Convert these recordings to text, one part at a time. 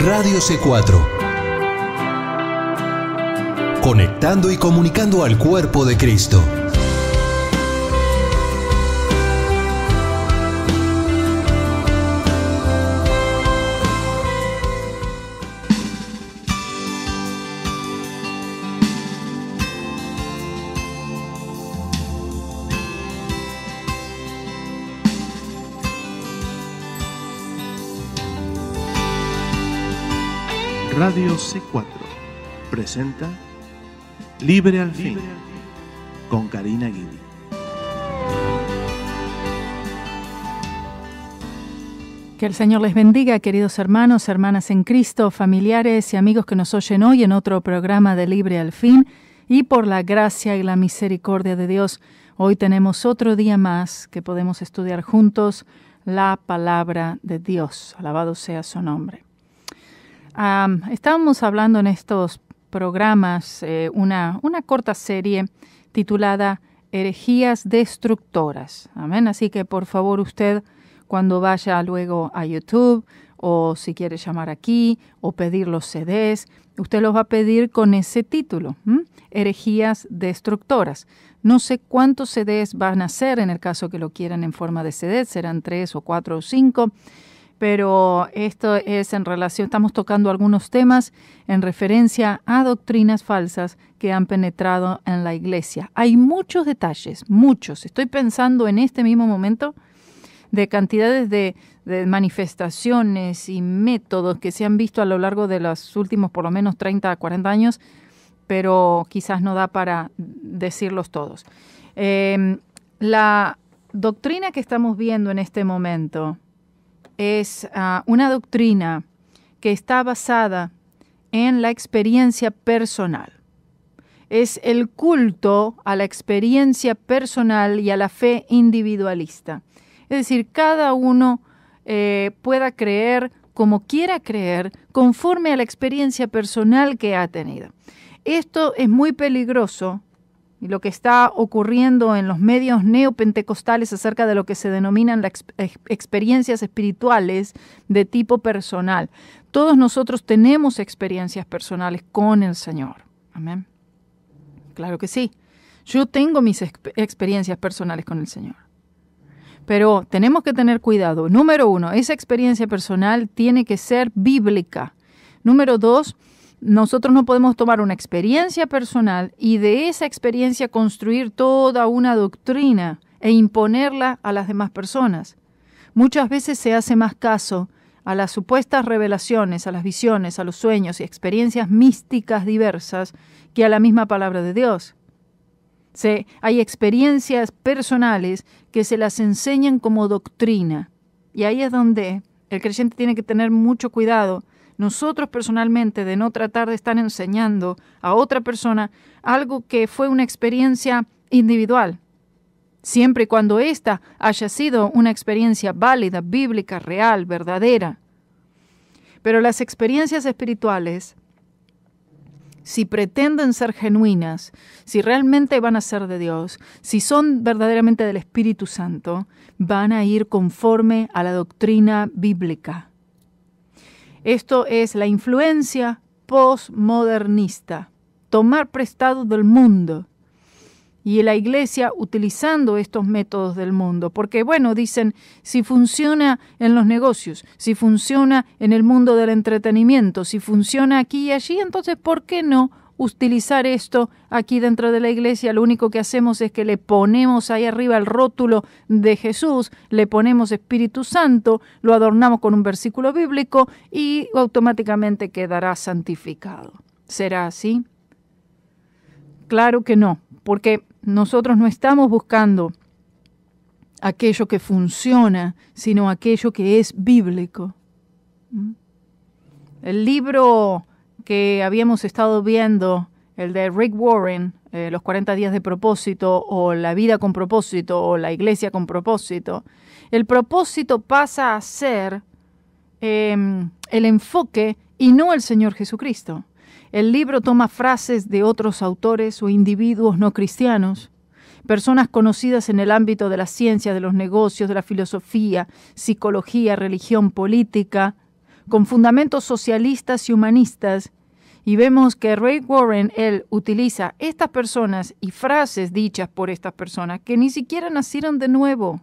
Radio C4. Conectando y comunicando al cuerpo de Cristo. Radio C4 presenta Libre al Fin con Karina Guidi. Que el Señor les bendiga, queridos hermanos, hermanas en Cristo, familiares y amigos que nos oyen hoy en otro programa de Libre al Fin. Y por la gracia y la misericordia de Dios, hoy tenemos otro día más que podemos estudiar juntos la palabra de Dios. Alabado sea su nombre. Estábamos hablando en estos programas una corta serie titulada Herejías Destructoras. Amén. Así que por favor usted, cuando vaya luego a YouTube o si quiere llamar aquí o pedir los CDs, usted los va a pedir con ese título, Herejías Destructoras. No sé cuántos CDs van a ser en el caso que lo quieran en forma de CD, serán 3 o 4 o 5. Pero esto es en relación, estamos tocando algunos temas en referencia a doctrinas falsas que han penetrado en la iglesia. Hay muchos detalles, muchos. Estoy pensando en este mismo momento de cantidades de manifestaciones y métodos que se han visto a lo largo de los últimos por lo menos 30 a 40 años, pero quizás no da para decirlos todos. La doctrina que estamos viendo en este momento es una doctrina que está basada en la experiencia personal. Es el culto a la experiencia personal y a la fe individualista. Es decir, cada uno pueda creer como quiera creer, conforme a la experiencia personal que ha tenido. Esto es muy peligroso. Y lo que está ocurriendo en los medios neopentecostales acerca de lo que se denominan las experiencias espirituales de tipo personal. Todos nosotros tenemos experiencias personales con el Señor. Amén. Claro que sí. Yo tengo mis experiencias personales con el Señor. Pero tenemos que tener cuidado. Número 1, esa experiencia personal tiene que ser bíblica. Número 2, nosotros no podemos tomar una experiencia personal y de esa experiencia construir toda una doctrina e imponerla a las demás personas. Muchas veces se hace más caso a las supuestas revelaciones, a las visiones, a los sueños y experiencias místicas diversas que a la misma palabra de Dios. Hay experiencias personales que se las enseñan como doctrina y ahí es donde el creyente tiene que tener mucho cuidado. Nosotros personalmente de no tratar de estar enseñando a otra persona algo que fue una experiencia individual, siempre y cuando ésta haya sido una experiencia válida, bíblica, real, verdadera. Pero las experiencias espirituales, si pretenden ser genuinas, si realmente van a ser de Dios, si son verdaderamente del Espíritu Santo, van a ir conforme a la doctrina bíblica. Esto es la influencia postmodernista, tomar prestado del mundo y la iglesia utilizando estos métodos del mundo. Porque, bueno, dicen, si funciona en los negocios, si funciona en el mundo del entretenimiento, si funciona aquí y allí, entonces, ¿por qué no utilizar esto aquí dentro de la iglesia? Lo único que hacemos es que le ponemos ahí arriba el rótulo de Jesús, le ponemos Espíritu Santo, lo adornamos con un versículo bíblico y automáticamente quedará santificado. ¿Será así? Claro que no, porque nosotros no estamos buscando aquello que funciona, sino aquello que es bíblico. El libro que habíamos estado viendo, el de Rick Warren, los 40 días de propósito, o la vida con propósito, o la iglesia con propósito, el propósito pasa a ser el enfoque y no el Señor Jesucristo. El libro toma frases de otros autores o individuos no cristianos, personas conocidas en el ámbito de la ciencia, de los negocios, de la filosofía, psicología, religión, política, con fundamentos socialistas y humanistas, y vemos que Rick Warren, él utiliza estas personas y frases dichas por estas personas que ni siquiera nacieron de nuevo.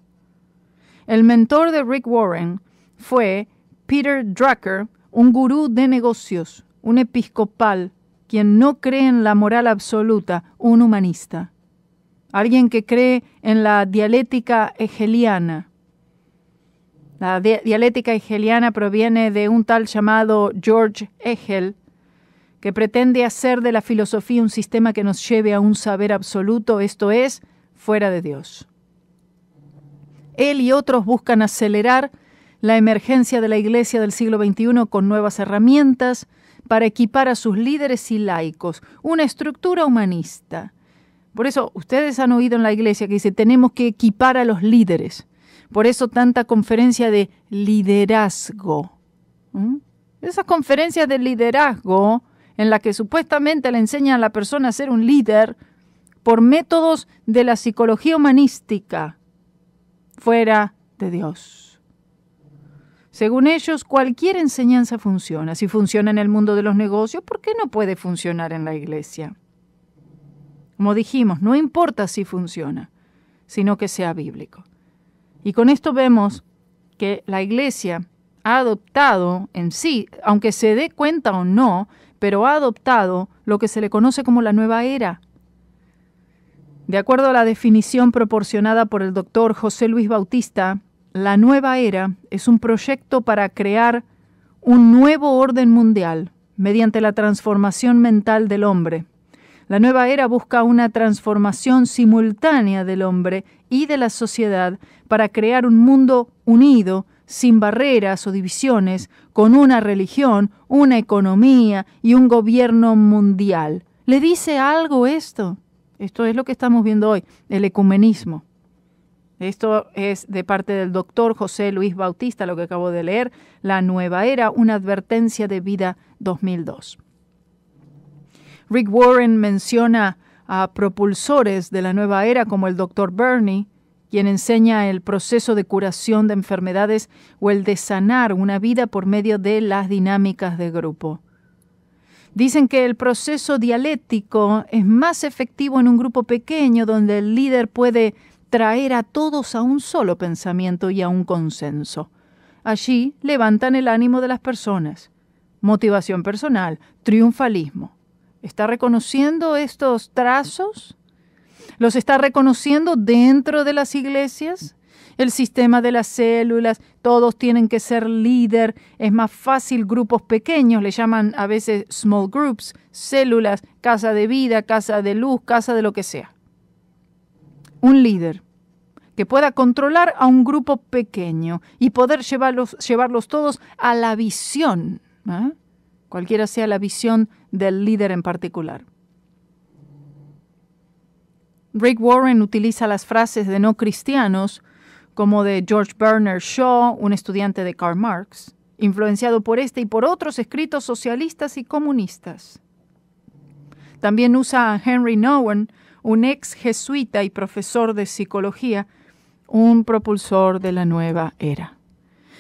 El mentor de Rick Warren fue Peter Drucker, un gurú de negocios, un episcopal, quien no cree en la moral absoluta, un humanista. Alguien que cree en la dialéctica hegeliana. La dialéctica hegeliana proviene de un tal llamado George Hegel, que pretende hacer de la filosofía un sistema que nos lleve a un saber absoluto, esto es, fuera de Dios. Él y otros buscan acelerar la emergencia de la Iglesia del siglo XXI con nuevas herramientas para equipar a sus líderes y laicos, una estructura humanista. Por eso, ustedes han oído en la Iglesia que dice, tenemos que equipar a los líderes. Por eso tanta conferencia de liderazgo. Esas conferencias de liderazgo en la que supuestamente le enseñan a la persona a ser un líder por métodos de la psicología humanística, fuera de Dios. Según ellos, cualquier enseñanza funciona. Si funciona en el mundo de los negocios, ¿por qué no puede funcionar en la iglesia? Como dijimos, no importa si funciona, sino que sea bíblico. Y con esto vemos que la iglesia ha adoptado en sí, aunque se dé cuenta o no, pero ha adoptado lo que se le conoce como la nueva era. De acuerdo a la definición proporcionada por el doctor José Luis Bautista, la nueva era es un proyecto para crear un nuevo orden mundial mediante la transformación mental del hombre. La nueva era busca una transformación simultánea del hombre y de la sociedad para crear un mundo unido, sin barreras o divisiones, con una religión, una economía y un gobierno mundial. ¿Le dice algo esto? Esto es lo que estamos viendo hoy, el ecumenismo. Esto es de parte del doctor José Luis Bautista, lo que acabo de leer, La Nueva Era, una advertencia de vida 2002. Rick Warren menciona a propulsores de la nueva era como el doctor Bernie, quien enseña el proceso de curación de enfermedades o el de sanar una vida por medio de las dinámicas de grupo. Dicen que el proceso dialéctico es más efectivo en un grupo pequeño donde el líder puede traer a todos a un solo pensamiento y a un consenso. Allí levantan el ánimo de las personas. Motivación personal, triunfalismo. ¿Está reconociendo estos trazos? ¿Los está reconociendo dentro de las iglesias? El sistema de las células, todos tienen que ser líder, es más fácil grupos pequeños, le llaman a veces small groups, células, casa de vida, casa de luz, casa de lo que sea. Un líder que pueda controlar a un grupo pequeño y poder llevarlos todos a la visión, cualquiera sea la visión del líder en particular. Rick Warren utiliza las frases de no cristianos como de George Bernard Shaw, un estudiante de Karl Marx, influenciado por este y por otros escritos socialistas y comunistas. También usa a Henry Nouwen, un ex jesuita y profesor de psicología, un propulsor de la nueva era.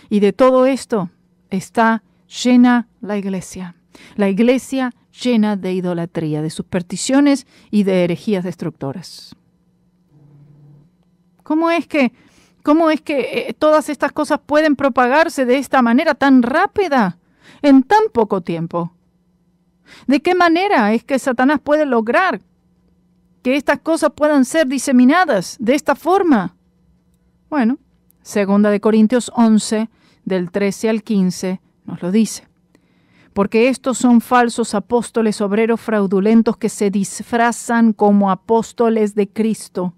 Y de todo esto está llena la iglesia. La iglesia llena de idolatría, de supersticiones y de herejías destructoras. ¿Cómo es que todas estas cosas pueden propagarse de esta manera tan rápida, en tan poco tiempo? ¿De qué manera es que Satanás puede lograr que estas cosas puedan ser diseminadas de esta forma? Bueno, 2 Corintios 11, del 13 al 15, nos lo dice. Porque estos son falsos apóstoles, obreros fraudulentos que se disfrazan como apóstoles de Cristo.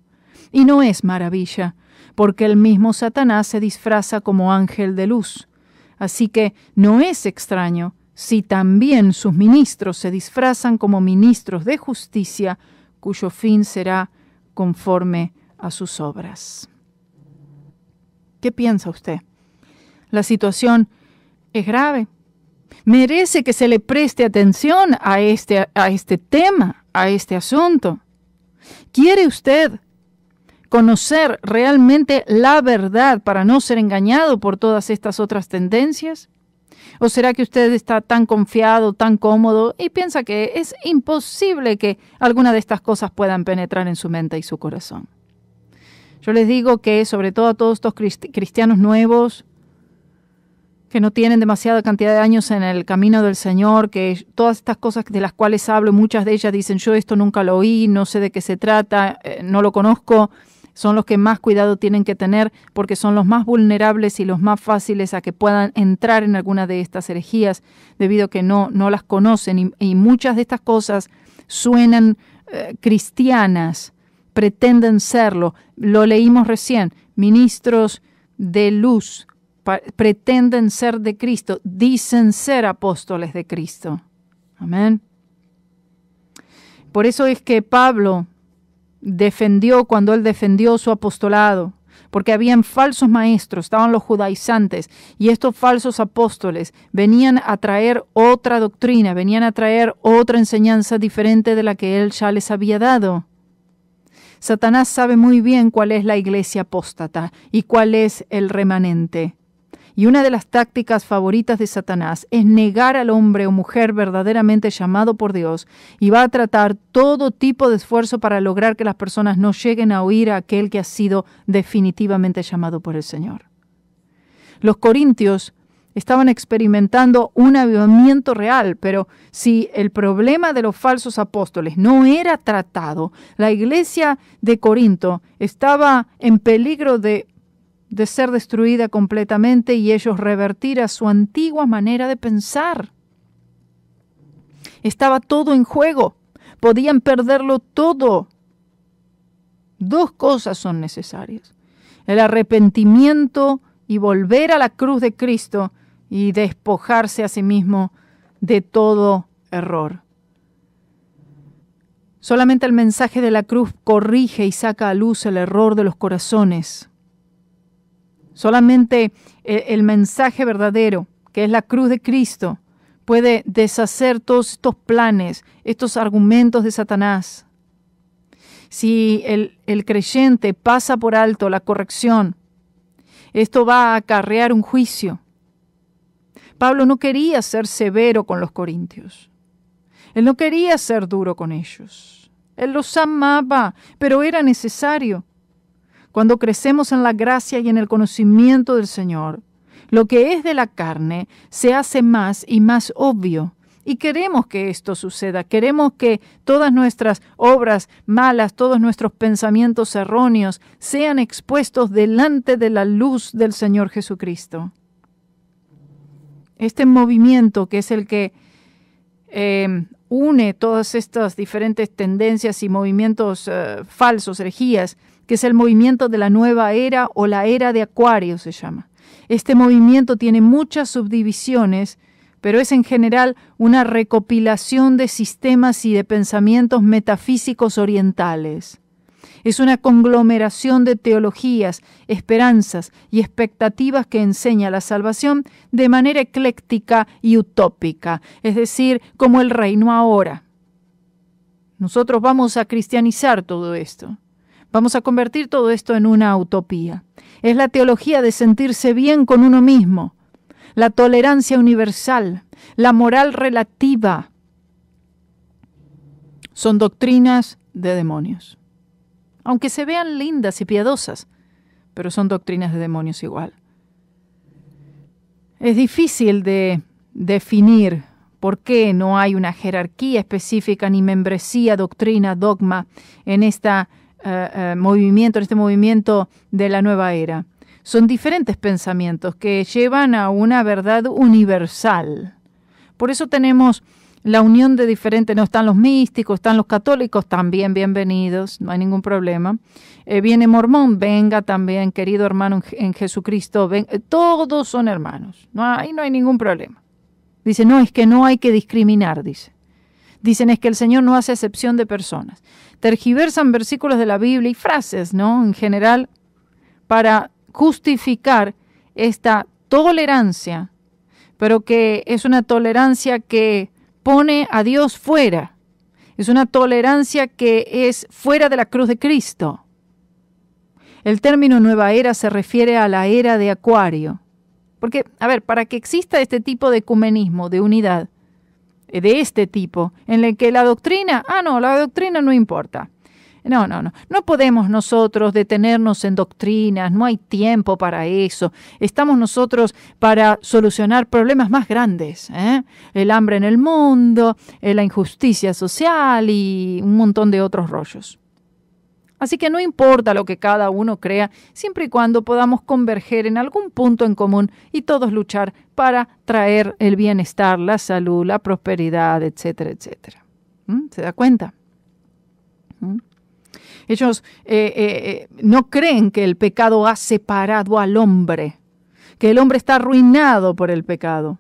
Y no es maravilla, porque el mismo Satanás se disfraza como ángel de luz. Así que no es extraño si también sus ministros se disfrazan como ministros de justicia, cuyo fin será conforme a sus obras. ¿Qué piensa usted? La situación es grave. Merece que se le preste atención a este tema, a este asunto. ¿Quiere usted conocer realmente la verdad para no ser engañado por todas estas otras tendencias? ¿O será que usted está tan confiado, tan cómodo y piensa que es imposible que alguna de estas cosas puedan penetrar en su mente y su corazón? Yo les digo que sobre todo a todos estos cristianos nuevos que no tienen demasiada cantidad de años en el camino del Señor, que todas estas cosas de las cuales hablo, muchas de ellas dicen, yo esto nunca lo oí, no sé de qué se trata, no lo conozco, son los que más cuidado tienen que tener porque son los más vulnerables y los más fáciles a que puedan entrar en alguna de estas herejías debido a que no las conocen y muchas de estas cosas suenan cristianas, pretenden serlo. Lo leímos recién, ministros de luz, pretenden ser de Cristo, dicen ser apóstoles de Cristo. Amén. Por eso es que Pablo cuando él defendió su apostolado, porque habían falsos maestros, estaban los judaizantes, y estos falsos apóstoles venían a traer otra doctrina, venían a traer otra enseñanza diferente de la que él ya les había dado. Satanás sabe muy bien cuál es la iglesia apóstata y cuál es el remanente. Y una de las tácticas favoritas de Satanás es negar al hombre o mujer verdaderamente llamado por Dios y va a tratar todo tipo de esfuerzo para lograr que las personas no lleguen a oír a aquel que ha sido definitivamente llamado por el Señor. Los corintios estaban experimentando un avivamiento real, pero si el problema de los falsos apóstoles no era tratado, la iglesia de Corinto estaba en peligro de ser destruida completamente y ellos revertir a su antigua manera de pensar. Estaba todo en juego, podían perderlo todo. Dos cosas son necesarias: el arrepentimiento y volver a la cruz de Cristo y despojarse a sí mismo de todo error. Solamente el mensaje de la cruz corrige y saca a luz el error de los corazones. Solamente el mensaje verdadero, que es la cruz de Cristo, puede deshacer todos estos planes, estos argumentos de Satanás. Si el creyente pasa por alto la corrección, esto va a acarrear un juicio. Pablo no quería ser severo con los corintios. Él no quería ser duro con ellos. Él los amaba, pero era necesario. Cuando crecemos en la gracia y en el conocimiento del Señor, lo que es de la carne se hace más y más obvio. Y queremos que esto suceda. Queremos que todas nuestras obras malas, todos nuestros pensamientos erróneos sean expuestos delante de la luz del Señor Jesucristo. Este movimiento, que es el que une todas estas diferentes tendencias y movimientos falsos, herejías, que es el movimiento de la nueva era o la era de Acuario se llama. Este movimiento tiene muchas subdivisiones, pero es en general una recopilación de sistemas y de pensamientos metafísicos orientales. Es una conglomeración de teologías, esperanzas y expectativas que enseña la salvación de manera ecléctica y utópica, es decir, como el reino ahora. Nosotros vamos a cristianizar todo esto. Vamos a convertir todo esto en una utopía. Es la teología de sentirse bien con uno mismo, la tolerancia universal, la moral relativa. Son doctrinas de demonios. Aunque se vean lindas y piadosas, pero son doctrinas de demonios igual. Es difícil de definir por qué no hay una jerarquía específica, ni membresía, doctrina, dogma en este movimiento de la nueva era. Son diferentes pensamientos que llevan a una verdad universal. Por eso tenemos la unión de diferentes, no están los místicos, están los católicos, también bienvenidos, no hay ningún problema. Viene mormón, venga también, querido hermano en Jesucristo, todos son hermanos, no hay ningún problema. Dice, no, es que no hay que discriminar, dice. Dicen es que el Señor no hace excepción de personas. Tergiversan versículos de la Biblia y frases, ¿no? En general, para justificar esta tolerancia, pero que es una tolerancia que pone a Dios fuera. Es una tolerancia que es fuera de la cruz de Cristo. El término nueva era se refiere a la era de Acuario. Porque, a ver, para que exista este tipo de ecumenismo, de unidad, de este tipo, en el que la doctrina no importa. No podemos nosotros detenernos en doctrinas, no hay tiempo para eso. Estamos nosotros para solucionar problemas más grandes, el hambre en el mundo, la injusticia social y un montón de otros rollos. Así que no importa lo que cada uno crea, siempre y cuando podamos converger en algún punto en común y todos luchar para traer el bienestar, la salud, la prosperidad, etcétera, etcétera. ¿Se da cuenta? Ellos no creen que el pecado ha separado al hombre, que el hombre está arruinado por el pecado.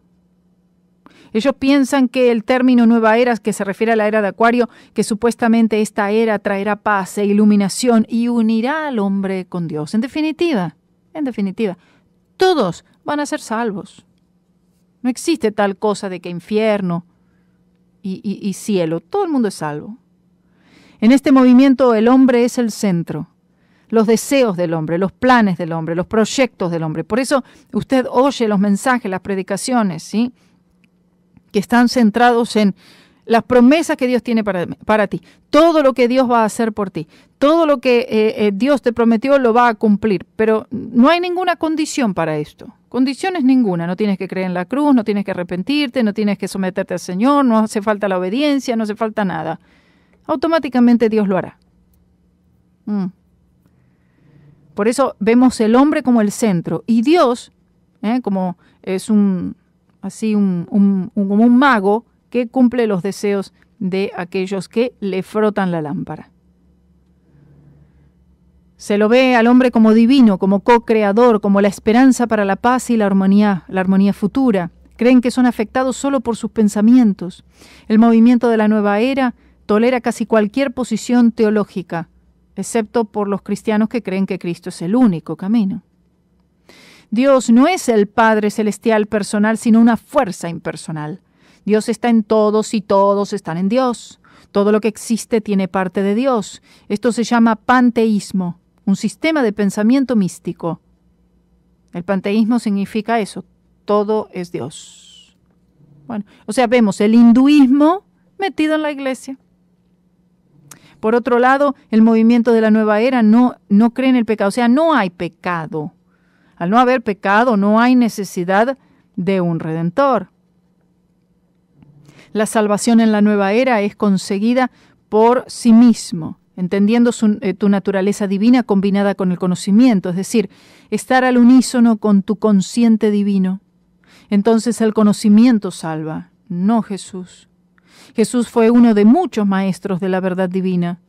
Ellos piensan que el término nueva era, que se refiere a la era de Acuario, que supuestamente esta era traerá paz e iluminación y unirá al hombre con Dios. En definitiva, todos van a ser salvos. No existe tal cosa de que infierno y cielo. Todo el mundo es salvo. En este movimiento el hombre es el centro. Los deseos del hombre, los planes del hombre, los proyectos del hombre. Por eso usted oye los mensajes, las predicaciones, ¿sí?, que están centrados en las promesas que Dios tiene para ti, todo lo que Dios va a hacer por ti, todo lo que Dios te prometió lo va a cumplir, pero no hay ninguna condición para esto, condiciones ninguna, no tienes que creer en la cruz, no tienes que arrepentirte, no tienes que someterte al Señor, no hace falta la obediencia, no hace falta nada, automáticamente Dios lo hará. Por eso vemos el hombre como el centro y Dios, como es como un mago que cumple los deseos de aquellos que le frotan la lámpara. Se lo ve al hombre como divino, como co-creador, como la esperanza para la paz y la armonía futura. Creen que son afectados solo por sus pensamientos. El movimiento de la nueva era tolera casi cualquier posición teológica, excepto por los cristianos que creen que Cristo es el único camino. Dios no es el Padre Celestial personal, sino una fuerza impersonal. Dios está en todos y todos están en Dios. Todo lo que existe tiene parte de Dios. Esto se llama panteísmo, un sistema de pensamiento místico. El panteísmo significa eso, todo es Dios. Bueno, o sea, vemos el hinduismo metido en la iglesia. Por otro lado, el movimiento de la nueva era no cree en el pecado, o sea, no hay pecado. Al no haber pecado, no hay necesidad de un redentor. La salvación en la nueva era es conseguida por sí mismo, entendiendo tu naturaleza divina combinada con el conocimiento, es decir, estar al unísono con tu consciente divino. Entonces el conocimiento salva, no Jesús. Jesús fue uno de muchos maestros de la verdad divina.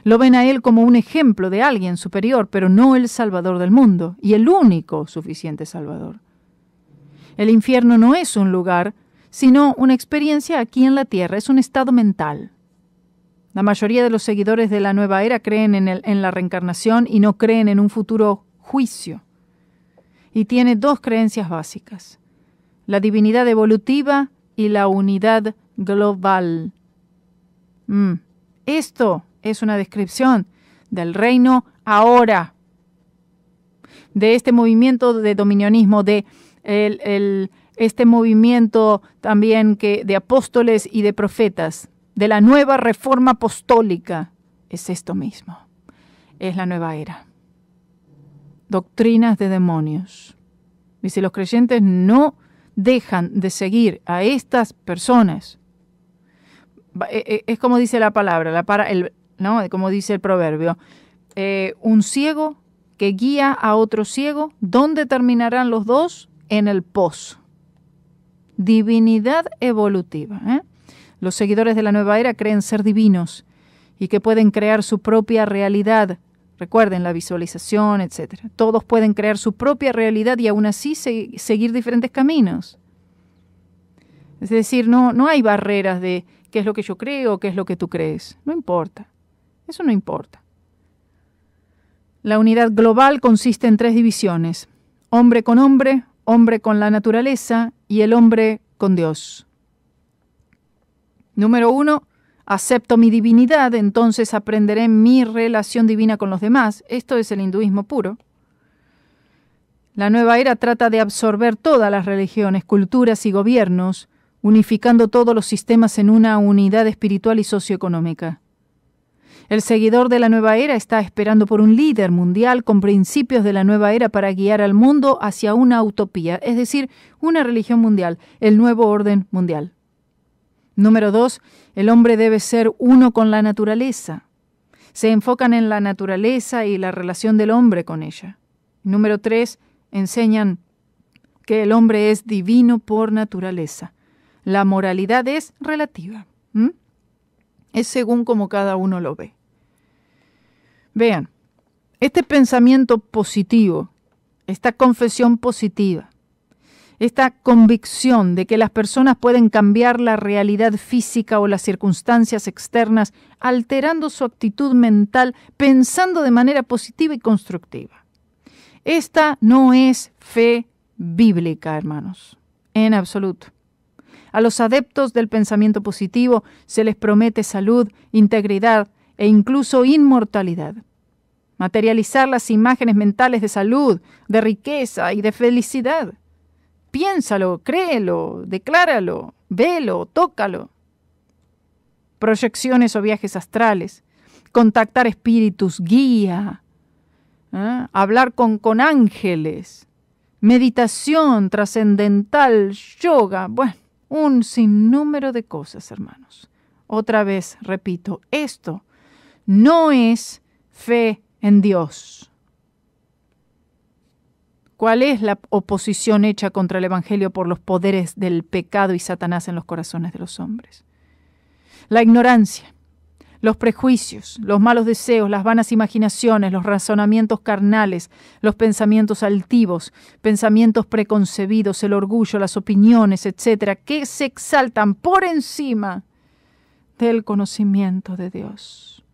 Lo ven a él como un ejemplo de alguien superior, pero no el Salvador del mundo, y el único suficiente Salvador. El infierno no es un lugar, sino una experiencia aquí en la tierra, es un estado mental. La mayoría de los seguidores de la nueva era creen en la reencarnación y no creen en un futuro juicio. Y tiene dos creencias básicas: la divinidad evolutiva y la unidad global. Esto es una descripción del reino ahora, de este movimiento de dominionismo, de este movimiento también de apóstoles y de profetas, de la nueva reforma apostólica. Es esto mismo, es la nueva era. Doctrinas de demonios. Y si los creyentes no dejan de seguir a estas personas, es como dice la palabra, como dice el proverbio, un ciego que guía a otro ciego, ¿dónde terminarán los dos? En el pozo. Divinidad evolutiva. Los seguidores de la nueva era creen ser divinos y que pueden crear su propia realidad. Recuerden la visualización, etc. Todos pueden crear su propia realidad y aún así seguir diferentes caminos. Es decir, no hay barreras de qué es lo que yo creo, qué es lo que tú crees. No importa. Eso no importa. La unidad global consiste en 3 divisiones: hombre con la naturaleza y el hombre con Dios. Número 1, acepto mi divinidad, entonces aprenderé mi relación divina con los demás. Esto es el hinduismo puro. La nueva era trata de absorber todas las religiones, culturas y gobiernos, unificando todos los sistemas en una unidad espiritual y socioeconómica. El seguidor de la nueva era está esperando por un líder mundial con principios de la nueva era para guiar al mundo hacia una utopía, es decir, una religión mundial, el nuevo orden mundial. Número 2, el hombre debe ser uno con la naturaleza. Se enfocan en la naturaleza y la relación del hombre con ella. Número 3, enseñan que el hombre es divino por naturaleza. La moralidad es relativa. Es según como cada uno lo ve. Vean, este pensamiento positivo, esta confesión positiva, esta convicción de que las personas pueden cambiar la realidad física o las circunstancias externas alterando su actitud mental, pensando de manera positiva y constructiva. Esta no es fe bíblica, hermanos, en absoluto. A los adeptos del pensamiento positivo se les promete salud, integridad e incluso inmortalidad. Materializar las imágenes mentales de salud, de riqueza y de felicidad. Piénsalo, créelo, decláralo, velo, tócalo. Proyecciones o viajes astrales, contactar espíritus, guía, hablar con ángeles, meditación trascendental, yoga, bueno, un sinnúmero de cosas, hermanos. Otra vez, repito, esto no es fe en Dios. ¿Cuál es la oposición hecha contra el Evangelio por los poderes del pecado y Satanás en los corazones de los hombres? La ignorancia, los prejuicios, los malos deseos, las vanas imaginaciones, los razonamientos carnales, los pensamientos altivos, pensamientos preconcebidos, el orgullo, las opiniones, etcétera, que se exaltan por encima del conocimiento de Dios.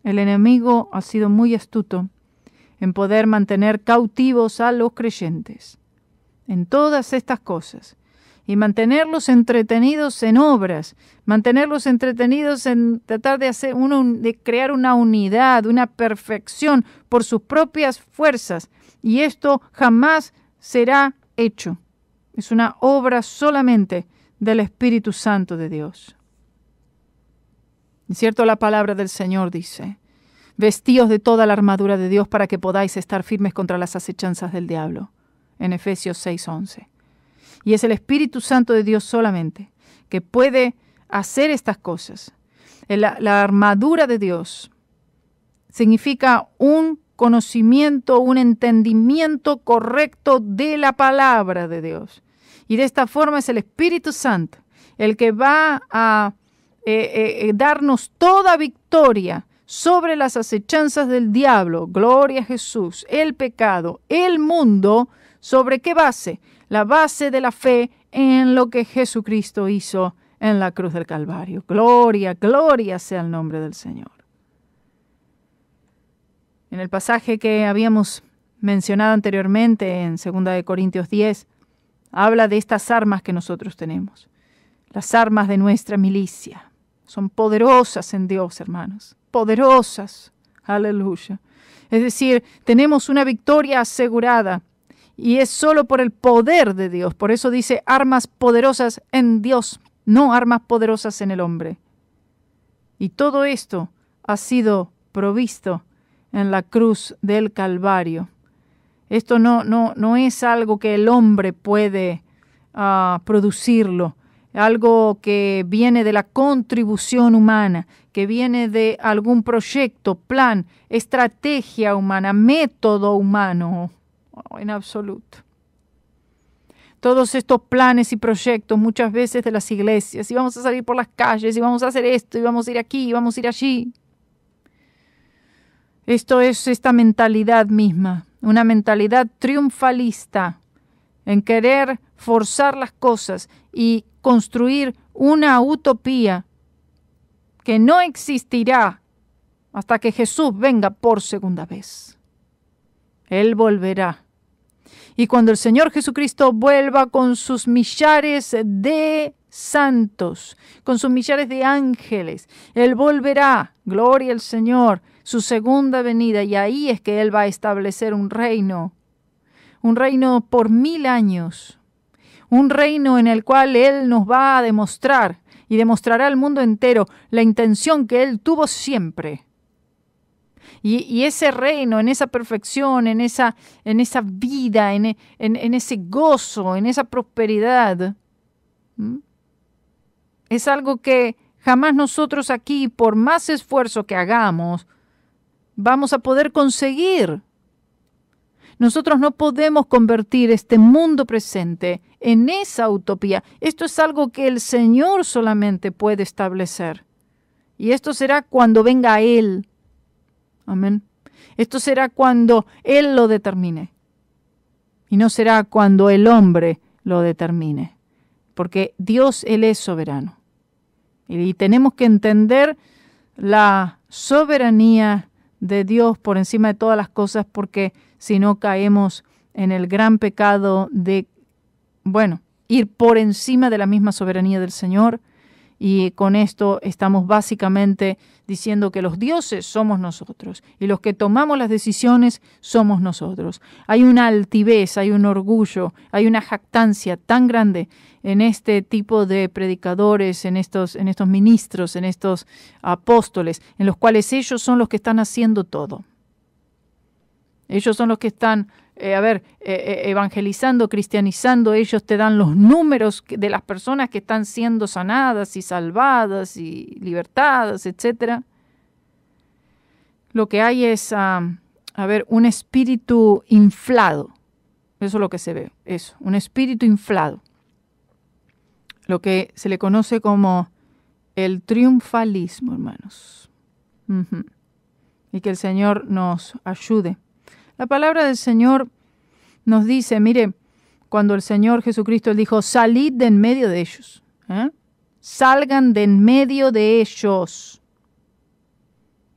El enemigo ha sido muy astuto en poder mantener cautivos a los creyentes en todas estas cosas y mantenerlos entretenidos en obras, mantenerlos entretenidos en tratar de de crear una unidad, una perfección por sus propias fuerzas, y esto jamás será hecho. Es una obra solamente del Espíritu Santo de Dios. Es cierto, la palabra del Señor dice: vestíos de toda la armadura de Dios para que podáis estar firmes contra las acechanzas del diablo. En Efesios 6:11. Y es el Espíritu Santo de Dios solamente que puede hacer estas cosas. La armadura de Dios significa un conocimiento, un entendimiento correcto de la palabra de Dios. Y de esta forma es el Espíritu Santo el que va a darnos toda victoria sobre las acechanzas del diablo, gloria a Jesús, el pecado, el mundo. ¿Sobre qué base? La base de la fe en lo que Jesucristo hizo en la cruz del Calvario. Gloria, gloria sea el nombre del Señor. En el pasaje que habíamos mencionado anteriormente, en 2 Corintios 10, habla de estas armas que nosotros tenemos. Las armas de nuestra milicia. Son poderosas en Dios, hermanos. Poderosas. Aleluya. Es decir, tenemos una victoria asegurada. Y es solo por el poder de Dios. Por eso dice armas poderosas en Dios, no armas poderosas en el hombre. Y todo esto ha sido provisto en la cruz del Calvario. Esto no es algo que el hombre puede producirlo, algo que viene de la contribución humana, que viene de algún proyecto, plan, estrategia humana, método humano. En absoluto. Todos estos planes y proyectos muchas veces de las iglesias, y vamos a salir por las calles, y vamos a hacer esto, y vamos a ir aquí, y vamos a ir allí. Esto es esta mentalidad misma, una mentalidad triunfalista, en querer forzar las cosas y construir una utopía que no existirá hasta que Jesús venga por segunda vez. Él volverá. Y cuando el Señor Jesucristo vuelva con sus millares de santos, con sus millares de ángeles, Él volverá, gloria al Señor, su segunda venida, y ahí es que Él va a establecer un reino un reino por 1000 años, un reino en el cual Él nos va a demostrar y demostrará al mundo entero la intención que Él tuvo siempre. Y ese reino, en esa perfección, en esa vida, en ese gozo, en esa prosperidad, es algo que jamás nosotros aquí, por más esfuerzo que hagamos, vamos a poder conseguir. Nosotros no podemos convertir este mundo presente en esa utopía. Esto es algo que el Señor solamente puede establecer. Y esto será cuando venga Él. Amén. Esto será cuando Él lo determine. Y no será cuando el hombre lo determine. Porque Dios, Él es soberano. Y tenemos que entender la soberanía de Dios por encima de todas las cosas, porque si no caemos en el gran pecado de, ir por encima de la misma soberanía del Señor. Y con esto estamos básicamente diciendo que los dioses somos nosotros y los que tomamos las decisiones somos nosotros. Hay una altivez, hay un orgullo, hay una jactancia tan grande en este tipo de predicadores, en estos ministros, en estos apóstoles, en los cuales ellos son los que están haciendo todo. Ellos son los que están evangelizando, cristianizando. Ellos te dan los números de las personas que están siendo sanadas y salvadas y libertadas, etc. Lo que hay es, un espíritu inflado. Eso es lo que se ve, eso, un espíritu inflado. Lo que se le conoce como el triunfalismo, hermanos. Y que el Señor nos ayude. La palabra del Señor nos dice, mire, cuando el Señor Jesucristo Él dijo, salid de en medio de ellos. Salgan de en medio de ellos.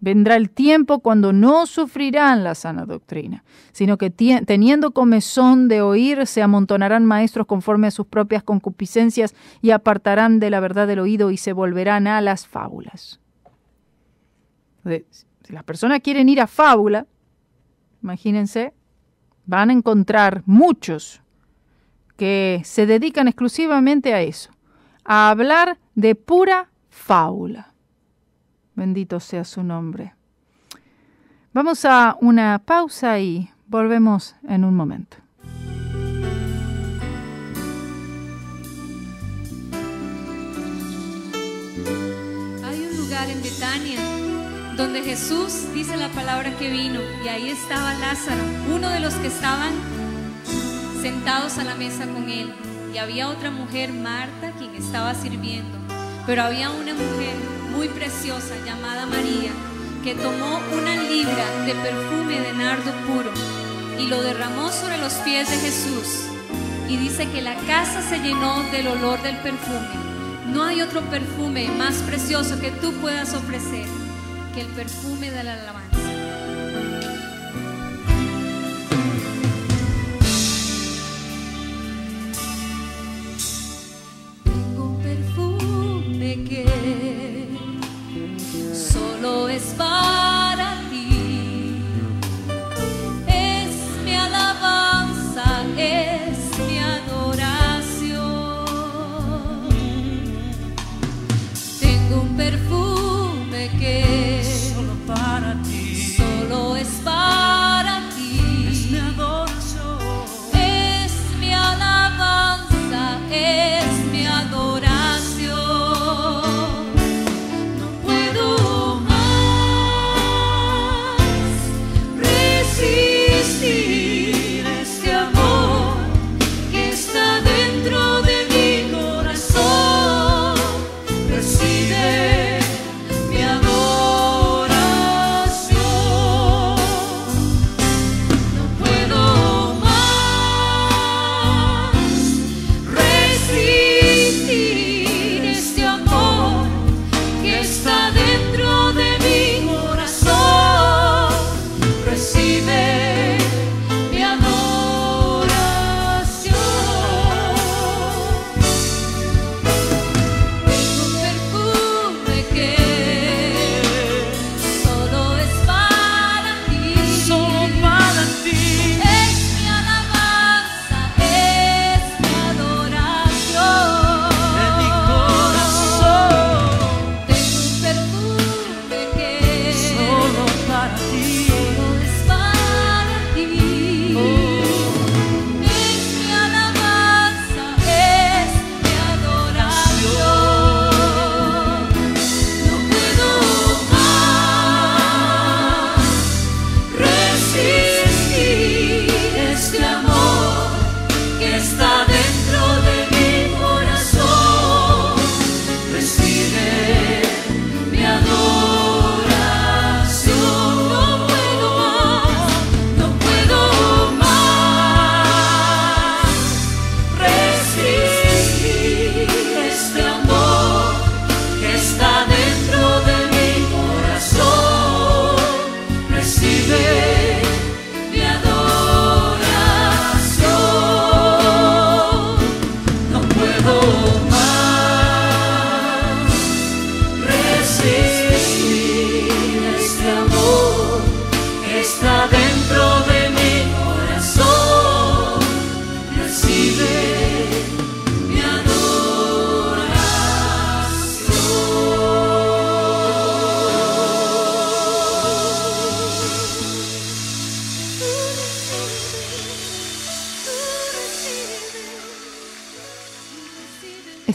Vendrá el tiempo cuando no sufrirán la sana doctrina, sino que teniendo comezón de oír, se amontonarán maestros conforme a sus propias concupiscencias y apartarán de la verdad del oído y se volverán a las fábulas. Si las personas quieren ir a fábula, imagínense, van a encontrar muchos que se dedican exclusivamente a eso, a hablar de pura fábula. Bendito sea su nombre. Vamos a una pausa y volvemos en un momento. Hay un lugar en Betania donde Jesús dice la palabra que vino, y ahí estaba Lázaro, uno de los que estaban sentados a la mesa con él, y había otra mujer, Marta, quien estaba sirviendo, pero había una mujer muy preciosa llamada María, que tomó 1 libra de perfume de nardo puro y lo derramó sobre los pies de Jesús, y dice que la casa se llenó del olor del perfume. No hay otro perfume más precioso que tú puedas ofrecer que el perfume de la alabanza. Tengo un perfume que solo es para ti, es mi alabanza, es mi adoración. Tengo un perfume que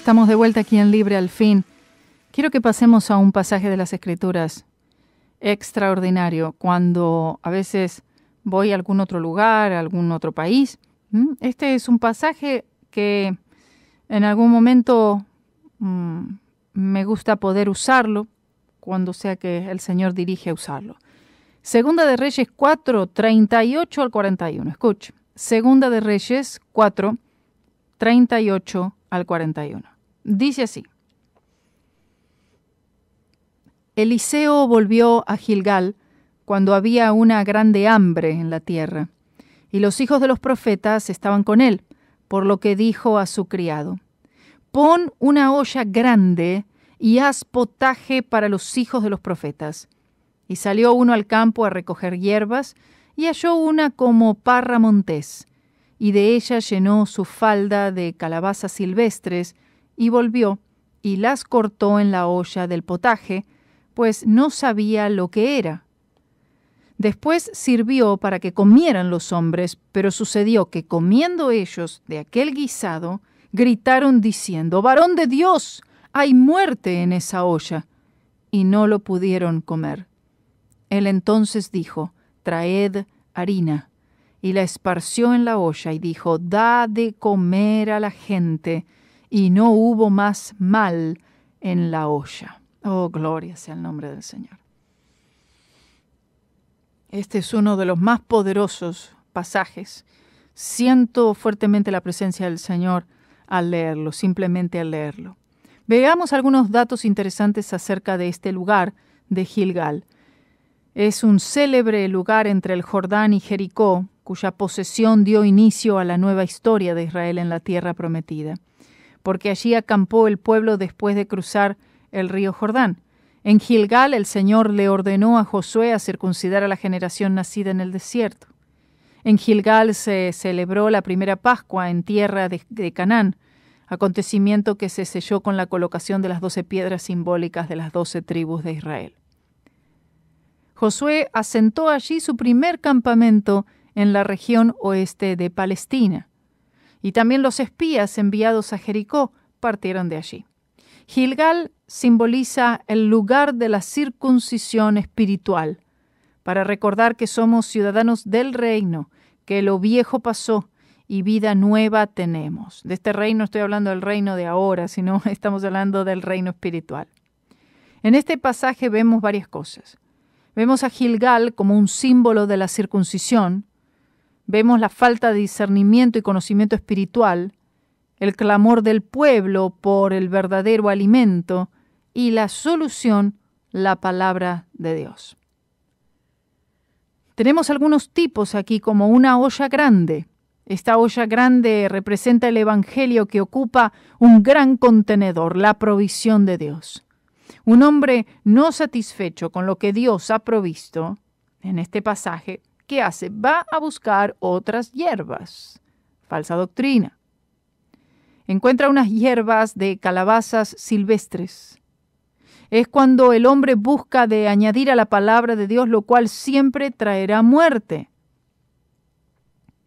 Estamos de vuelta aquí en Libre al Fin. Quiero que pasemos a un pasaje de las Escrituras extraordinario. Cuando a veces voy a algún otro lugar, a algún otro país, este es un pasaje que en algún momento me gusta poder usarlo cuando sea que el Señor dirige a usarlo. Segunda de Reyes 4, 38 al 41. Escuche. Segunda de Reyes 4, 38 al 41. Dice así. Eliseo volvió a Gilgal cuando había una grande hambre en la tierra, y los hijos de los profetas estaban con él, por lo que dijo a su criado: pon una olla grande y haz potaje para los hijos de los profetas. Y salió uno al campo a recoger hierbas, y halló una como parra montés, y de ella llenó su falda de calabazas silvestres, y volvió, y las cortó en la olla del potaje, pues no sabía lo que era. Después sirvió para que comieran los hombres, pero sucedió que comiendo ellos de aquel guisado, gritaron diciendo: ¡Varón de Dios! ¡Hay muerte en esa olla! Y no lo pudieron comer. Él entonces dijo: traed harina. Y la esparció en la olla y dijo: da de comer a la gente. Y no hubo más mal en la olla. Oh, gloria sea el nombre del Señor. Este es uno de los más poderosos pasajes. Siento fuertemente la presencia del Señor al leerlo, simplemente al leerlo. Veamos algunos datos interesantes acerca de este lugar de Gilgal. Es un célebre lugar entre el Jordán y Jericó, cuya posesión dio inicio a la nueva historia de Israel en la tierra prometida, porque allí acampó el pueblo después de cruzar el río Jordán. En Gilgal el Señor le ordenó a Josué a circuncidar a la generación nacida en el desierto. En Gilgal se celebró la primera Pascua en tierra de Canaán, acontecimiento que se selló con la colocación de las 12 piedras simbólicas de las 12 tribus de Israel. Josué asentó allí su primer campamento en la región oeste de Palestina, y también los espías enviados a Jericó partieron de allí. Gilgal simboliza el lugar de la circuncisión espiritual, para recordar que somos ciudadanos del reino, que lo viejo pasó y vida nueva tenemos. De este reino estoy hablando del reino de ahora, sino estamos hablando del reino espiritual. En este pasaje vemos varias cosas. Vemos a Gilgal como un símbolo de la circuncisión, vemos la falta de discernimiento y conocimiento espiritual, el clamor del pueblo por el verdadero alimento y la solución, la palabra de Dios. Tenemos algunos tipos aquí como una olla grande. Esta olla grande representa el evangelio que ocupa un gran contenedor, la provisión de Dios. Un hombre no satisfecho con lo que Dios ha provisto, en este pasaje, ¿qué hace? Va a buscar otras hierbas. Falsa doctrina. Encuentra unas hierbas de calabazas silvestres. Es cuando el hombre busca de añadir a la palabra de Dios, lo cual siempre traerá muerte.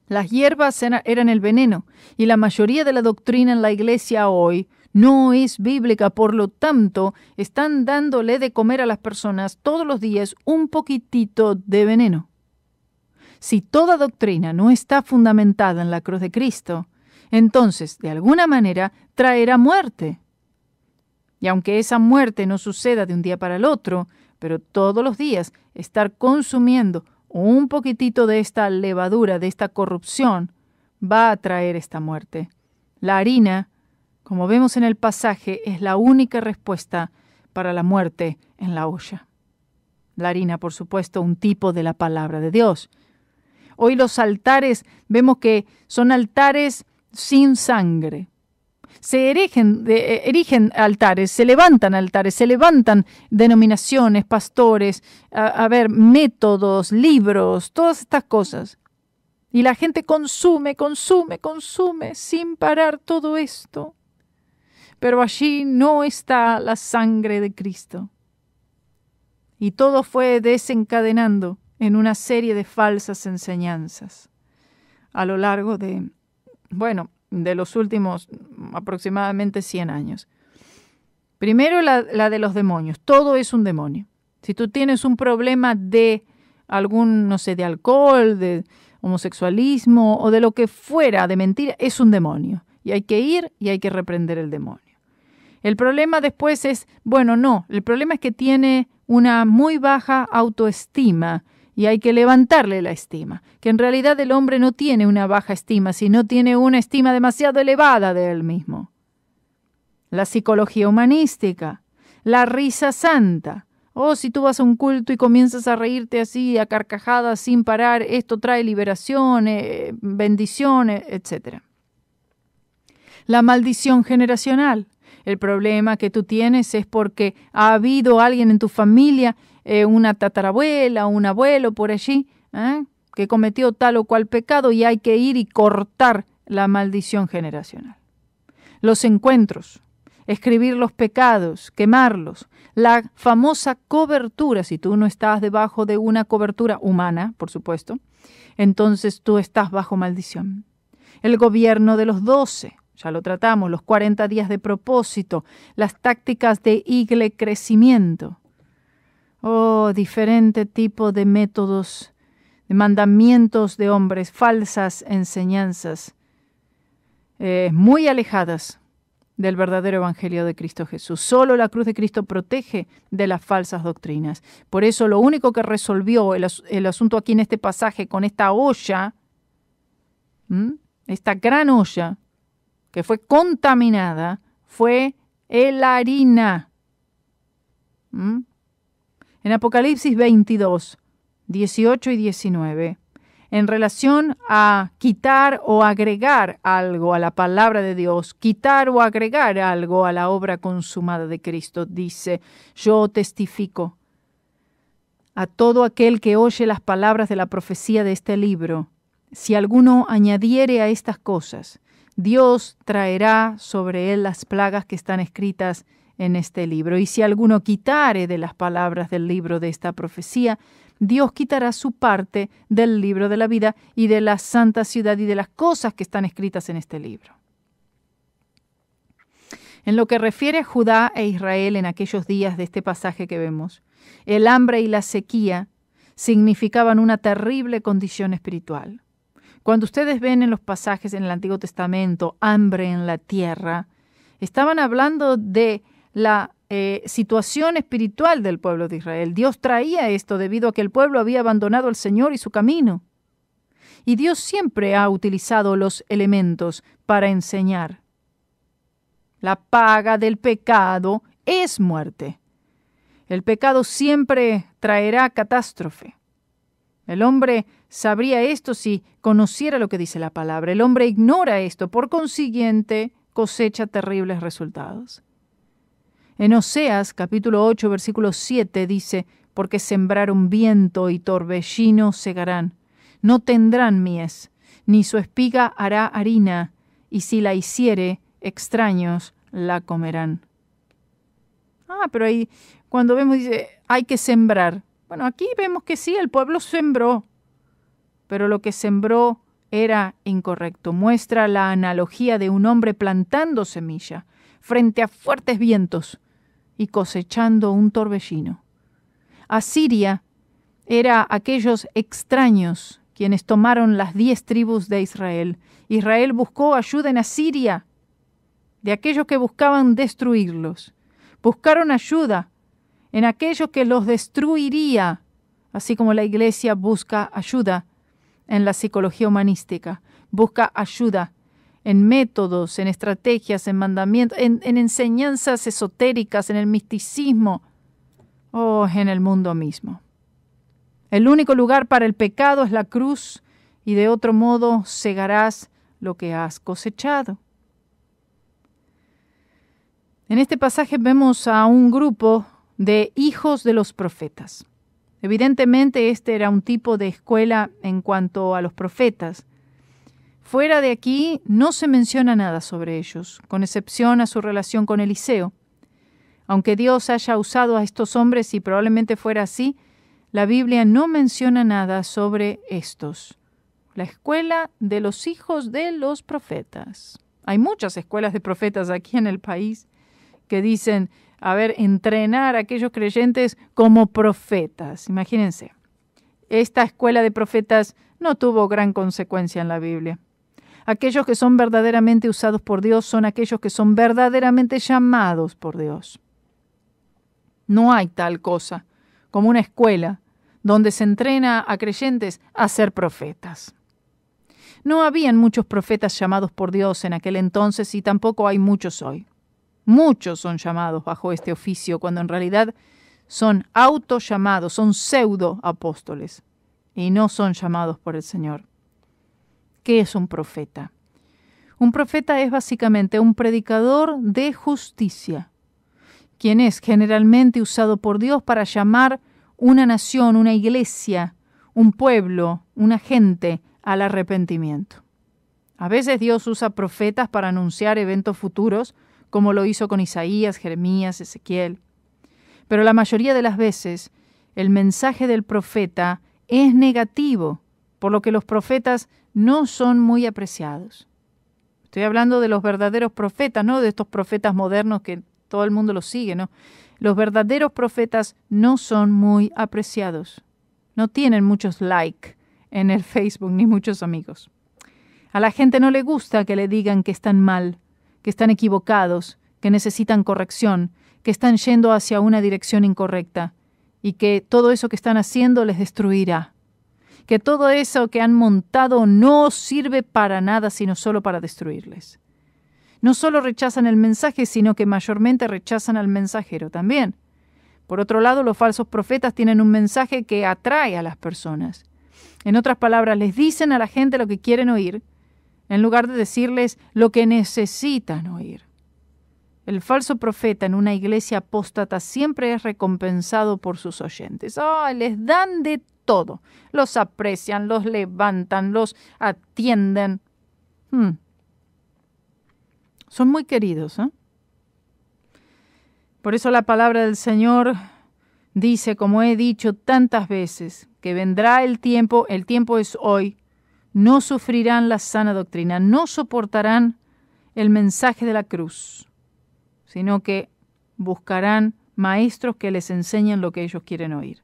Las hierbas eran el veneno, y la mayoría de la doctrina en la iglesia hoy no es bíblica, por lo tanto, están dándole de comer a las personas todos los días un poquitito de veneno. Si toda doctrina no está fundamentada en la cruz de Cristo, entonces, de alguna manera, traerá muerte. Y aunque esa muerte no suceda de un día para el otro, pero todos los días estar consumiendo un poquitito de esta levadura, de esta corrupción, va a traer esta muerte. La harina, como vemos en el pasaje, es la única respuesta para la muerte en la olla. La harina, por supuesto, un tipo de la palabra de Dios. Hoy los altares, vemos que son altares sin sangre. Se erigen altares, se levantan denominaciones, pastores, métodos, libros, todas estas cosas. Y la gente consume sin parar todo esto. Pero allí no está la sangre de Cristo. Y todo fue desencadenando en una serie de falsas enseñanzas a lo largo de, de los últimos aproximadamente 100 años. Primero, la de los demonios. Todo es un demonio. Si tú tienes un problema de algún, no sé, de alcohol, de homosexualismo o de lo que fuera, de mentira, es un demonio. Y hay que ir y hay que reprender el demonio. El problema después es, el problema es que tiene una muy baja autoestima y hay que levantarle la estima. Que en realidad el hombre no tiene una baja estima, sino tiene una estima demasiado elevada de él mismo. La psicología humanística, la risa santa. Si tú vas a un culto y comienzas a reírte así, a carcajadas sin parar, esto trae liberación, bendiciones, etc. La maldición generacional. El problema que tú tienes es porque ha habido alguien en tu familia, una tatarabuela, un abuelo por allí, que cometió tal o cual pecado y hay que ir y cortar la maldición generacional. Los encuentros, escribir los pecados, quemarlos, la famosa cobertura. Si tú no estás debajo de una cobertura humana, por supuesto, entonces tú estás bajo maldición. El gobierno de los 12. Ya lo tratamos, los 40 días de propósito, las tácticas de crecimiento. Diferente tipo de métodos, de mandamientos de hombres, falsas enseñanzas, muy alejadas del verdadero evangelio de Cristo Jesús. Solo la cruz de Cristo protege de las falsas doctrinas. Por eso lo único que resolvió el asunto aquí en este pasaje con esta olla, esta gran olla, que fue contaminada, fue la harina. En Apocalipsis 22, 18 y 19, en relación a quitar o agregar algo a la palabra de Dios, quitar o agregar algo a la obra consumada de Cristo, dice: yo testifico a todo aquel que oye las palabras de la profecía de este libro, si alguno añadiere a estas cosas, Dios traerá sobre él las plagas que están escritas en este libro. Y si alguno quitare de las palabras del libro de esta profecía, Dios quitará su parte del libro de la vida y de la santa ciudad y de las cosas que están escritas en este libro. En lo que refiere a Judá e Israel en aquellos días de este pasaje que vemos, el hambre y la sequía significaban una terrible condición espiritual. Cuando ustedes ven en los pasajes en el Antiguo Testamento, hambre en la tierra, estaban hablando de la situación espiritual del pueblo de Israel. Dios traía esto debido a que el pueblo había abandonado al Señor y su camino. Y Dios siempre ha utilizado los elementos para enseñar. La paga del pecado es muerte. El pecado siempre traerá catástrofe. El hombre sabría esto si conociera lo que dice la palabra. El hombre ignora esto, por consiguiente cosecha terribles resultados. En Oseas, capítulo 8, versículo 7, dice: porque sembraron viento y torbellino segarán. No tendrán mies, ni su espiga hará harina, y si la hiciere, extraños la comerán. Pero ahí cuando vemos, dice, hay que sembrar. Bueno, aquí vemos que sí, el pueblo sembró, pero lo que sembró era incorrecto. Muestra la analogía de un hombre plantando semilla frente a fuertes vientos y cosechando un torbellino. Asiria era aquellos extraños quienes tomaron las 10 tribus de Israel. Israel buscó ayuda en Asiria, de aquellos que buscaban destruirlos. Buscaron ayuda en aquello que los destruiría, así como la Iglesia busca ayuda en la psicología humanística, busca ayuda en métodos, en estrategias, en mandamientos, en enseñanzas esotéricas, en el misticismo o en el mundo mismo. El único lugar para el pecado es la cruz, y de otro modo segarás lo que has cosechado. En este pasaje vemos a un grupo de hijos de los profetas. Evidentemente este era un tipo de escuela en cuanto a los profetas. Fuera de aquí no se menciona nada sobre ellos, con excepción a su relación con Eliseo. Aunque Dios haya usado a estos hombres y probablemente fuera así, la Biblia no menciona nada sobre estos. La escuela de los hijos de los profetas. Hay muchas escuelas de profetas aquí en el país que dicen, entrenar a aquellos creyentes como profetas. Imagínense, esta escuela de profetas no tuvo gran consecuencia en la Biblia. Aquellos que son verdaderamente usados por Dios son aquellos que son verdaderamente llamados por Dios. No hay tal cosa como una escuela donde se entrena a creyentes a ser profetas. No habían muchos profetas llamados por Dios en aquel entonces y tampoco hay muchos hoy. Muchos son llamados bajo este oficio cuando en realidad son autollamados, son pseudo-apóstoles y no son llamados por el Señor. ¿Qué es un profeta? Un profeta es básicamente un predicador de justicia, quien es generalmente usado por Dios para llamar una nación, una iglesia, un pueblo, una gente al arrepentimiento. A veces Dios usa profetas para anunciar eventos futuros, como lo hizo con Isaías, Jeremías, Ezequiel. Pero la mayoría de las veces el mensaje del profeta es negativo, por lo que los profetas no son muy apreciados. Estoy hablando de los verdaderos profetas, no de estos profetas modernos que todo el mundo los sigue, ¿no? Los verdaderos profetas no son muy apreciados. No tienen muchos likes en el Facebook ni muchos amigos. A la gente no le gusta que le digan que están mal, que están equivocados, que necesitan corrección, que están yendo hacia una dirección incorrecta y que todo eso que están haciendo les destruirá. Que todo eso que han montado no sirve para nada sino solo para destruirles. No solo rechazan el mensaje, sino que mayormente rechazan al mensajero también. Por otro lado, los falsos profetas tienen un mensaje que atrae a las personas. En otras palabras, les dicen a la gente lo que quieren oír, en lugar de decirles lo que necesitan oír. El falso profeta en una iglesia apóstata siempre es recompensado por sus oyentes. Les dan de todo. Los aprecian, los levantan, los atienden. Son muy queridos, ¿eh? Por eso la palabra del Señor dice, como he dicho tantas veces, que vendrá el tiempo es hoy, no sufrirán la sana doctrina, no soportarán el mensaje de la cruz, sino que buscarán maestros que les enseñen lo que ellos quieren oír.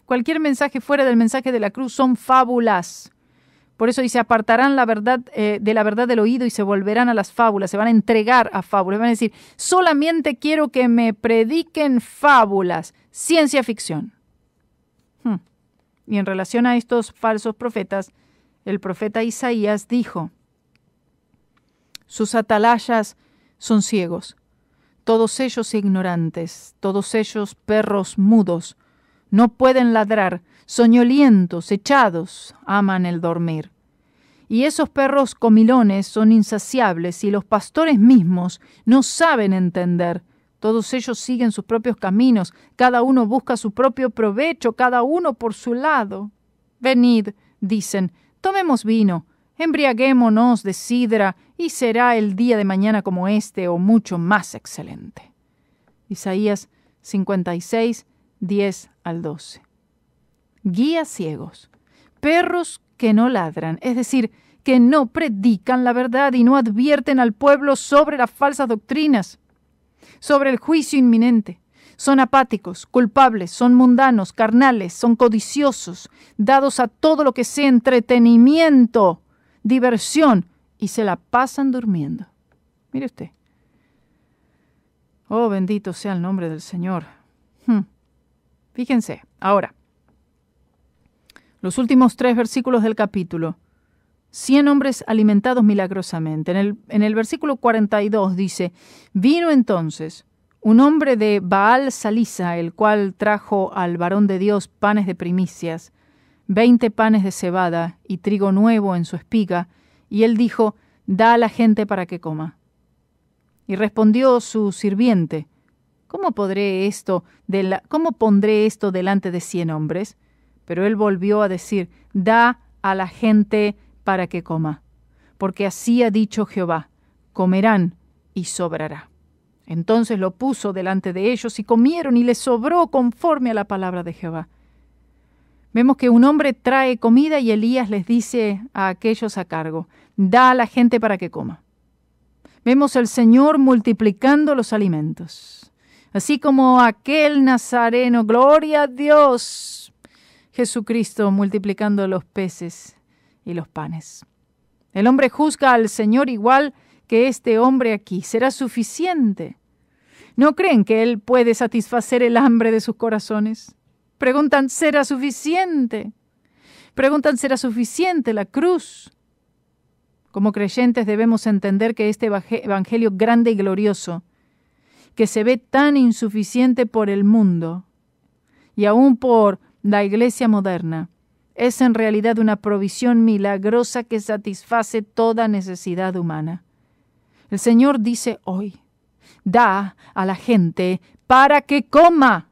Cualquier mensaje fuera del mensaje de la cruz son fábulas. Por eso dice, apartarán la verdad de la verdad del oído y se volverán a las fábulas, se van a entregar a fábulas, van a decir, solamente quiero que me prediquen fábulas, ciencia ficción. Y en relación a estos falsos profetas, el profeta Isaías dijo, sus atalayas son ciegos, todos ellos ignorantes, todos ellos perros mudos, no pueden ladrar, soñolientos, echados, aman el dormir. Y esos perros comilones son insaciables y los pastores mismos no saben entender. Todos ellos siguen sus propios caminos, cada uno busca su propio provecho, cada uno por su lado. Venid, dicen, tomemos vino, embriaguémonos de sidra y será el día de mañana como este o mucho más excelente. Isaías 56, 10 al 12. Guías ciegos, perros que no ladran, es decir, que no predican la verdad y no advierten al pueblo sobre las falsas doctrinas, sobre el juicio inminente. Son apáticos, culpables, son mundanos, carnales, son codiciosos, dados a todo lo que sea entretenimiento, diversión, y se la pasan durmiendo. Mire usted. Oh, bendito sea el nombre del Señor. Fíjense, ahora, los últimos 3 versículos del capítulo. 100 hombres alimentados milagrosamente. En el versículo 42 dice, vino entonces un hombre de Baal Salisa, el cual trajo al varón de Dios panes de primicias, 20 panes de cebada y trigo nuevo en su espiga, y él dijo, da a la gente para que coma. Y respondió su sirviente, ¿cómo pondré esto delante de 100 hombres? Pero él volvió a decir, da a la gente para que coma, porque así ha dicho Jehová, comerán y sobrará. Entonces lo puso delante de ellos y comieron y les sobró conforme a la palabra de Jehová. Vemos que un hombre trae comida y Elías les dice a aquellos a cargo, da a la gente para que coma. Vemos al Señor multiplicando los alimentos. Así como aquel nazareno, gloria a Dios, Jesucristo multiplicando los peces y los panes. El hombre juzga al Señor igual que este hombre aquí. ¿Será suficiente? ¿No creen que Él puede satisfacer el hambre de sus corazones? Preguntan, ¿será suficiente? Preguntan, ¿será suficiente la cruz? Como creyentes debemos entender que este evangelio grande y glorioso, que se ve tan insuficiente por el mundo y aún por la iglesia moderna, es en realidad una provisión milagrosa que satisface toda necesidad humana. El Señor dice hoy, da a la gente para que coma.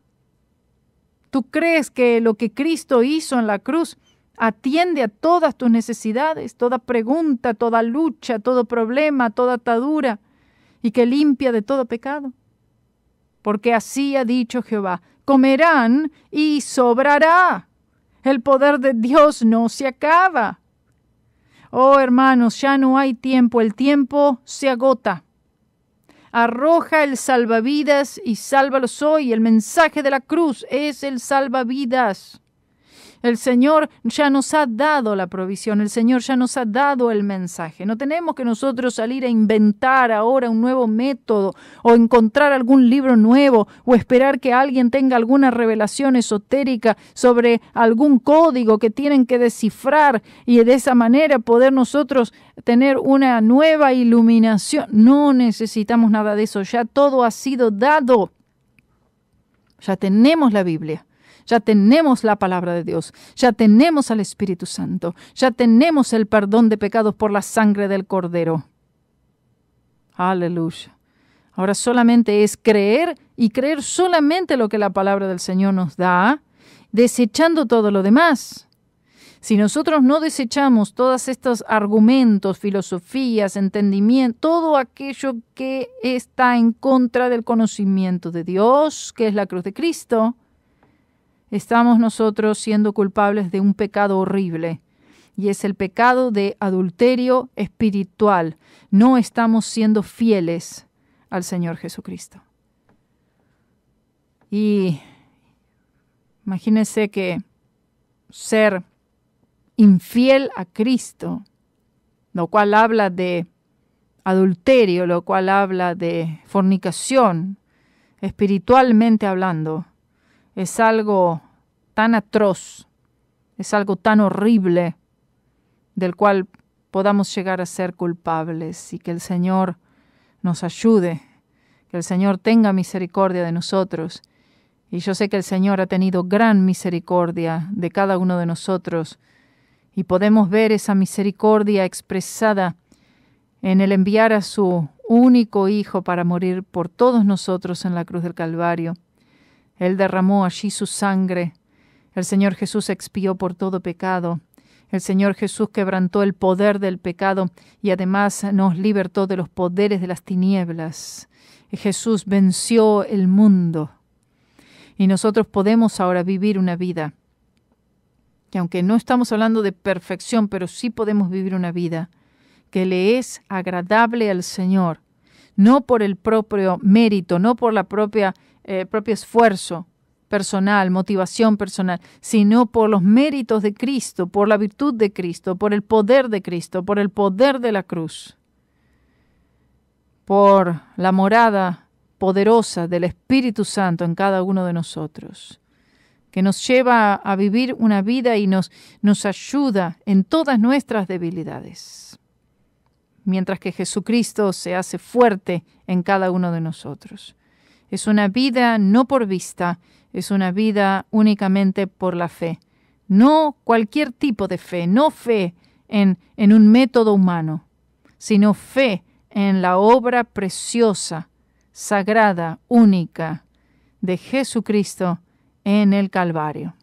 ¿Tú crees que lo que Cristo hizo en la cruz atiende a todas tus necesidades, toda pregunta, toda lucha, todo problema, toda atadura, y que limpia de todo pecado? Porque así ha dicho Jehová, comerán y sobrará. El poder de Dios no se acaba. Oh, hermanos, ya no hay tiempo, el tiempo se agota. Arroja el salvavidas y sálvalos hoy. El mensaje de la cruz es el salvavidas. El Señor ya nos ha dado la provisión, el Señor ya nos ha dado el mensaje. No tenemos que nosotros salir a inventar ahora un nuevo método o encontrar algún libro nuevo o esperar que alguien tenga alguna revelación esotérica sobre algún código que tienen que descifrar y de esa manera poder nosotros tener una nueva iluminación. No necesitamos nada de eso, ya todo ha sido dado. Ya tenemos la Biblia. Ya tenemos la palabra de Dios, ya tenemos al Espíritu Santo, ya tenemos el perdón de pecados por la sangre del Cordero. Aleluya. Ahora solamente es creer y creer solamente lo que la palabra del Señor nos da, desechando todo lo demás. Si nosotros no desechamos todos estos argumentos, filosofías, entendimiento, todo aquello que está en contra del conocimiento de Dios, que es la cruz de Cristo, estamos nosotros siendo culpables de un pecado horrible, y es el pecado de adulterio espiritual. No estamos siendo fieles al Señor Jesucristo. Y imagínense que ser infiel a Cristo, lo cual habla de adulterio, lo cual habla de fornicación, espiritualmente hablando, es algo tan atroz, es algo tan horrible del cual podamos llegar a ser culpables, y que el Señor nos ayude, que el Señor tenga misericordia de nosotros. Y yo sé que el Señor ha tenido gran misericordia de cada uno de nosotros, y podemos ver esa misericordia expresada en el enviar a su único Hijo para morir por todos nosotros en la cruz del Calvario. Él derramó allí su sangre. El Señor Jesús expió por todo pecado. El Señor Jesús quebrantó el poder del pecado y además nos libertó de los poderes de las tinieblas. Jesús venció el mundo. Y nosotros podemos ahora vivir una vida que, aunque no estamos hablando de perfección, pero sí podemos vivir una vida que le es agradable al Señor, no por el propio mérito, no por la propio esfuerzo personal, motivación personal, sino por los méritos de Cristo, por la virtud de Cristo, por el poder de Cristo, por el poder de la cruz, por la morada poderosa del Espíritu Santo en cada uno de nosotros, que nos lleva a vivir una vida y nos ayuda en todas nuestras debilidades, mientras que Jesucristo se hace fuerte en cada uno de nosotros. Es una vida no por vista, es una vida únicamente por la fe. No cualquier tipo de fe, no fe en un método humano, sino fe en la obra preciosa, sagrada, única de Jesucristo en el Calvario.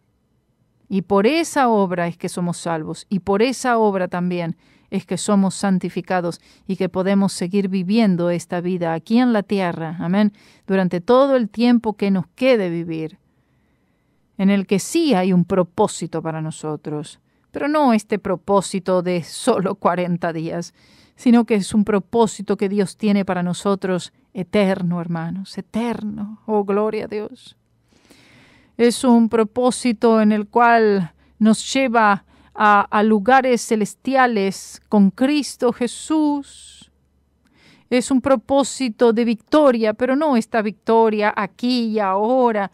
Y por esa obra es que somos salvos, y por esa obra también es que somos santificados y que podemos seguir viviendo esta vida aquí en la tierra, amén, durante todo el tiempo que nos quede vivir, en el que sí hay un propósito para nosotros, pero no este propósito de solo 40 días, sino que es un propósito que Dios tiene para nosotros eterno, hermanos, eterno. Oh, gloria a Dios. Es un propósito en el cual nos lleva a lugares celestiales con Cristo Jesús. Es un propósito de victoria, pero no esta victoria aquí y ahora,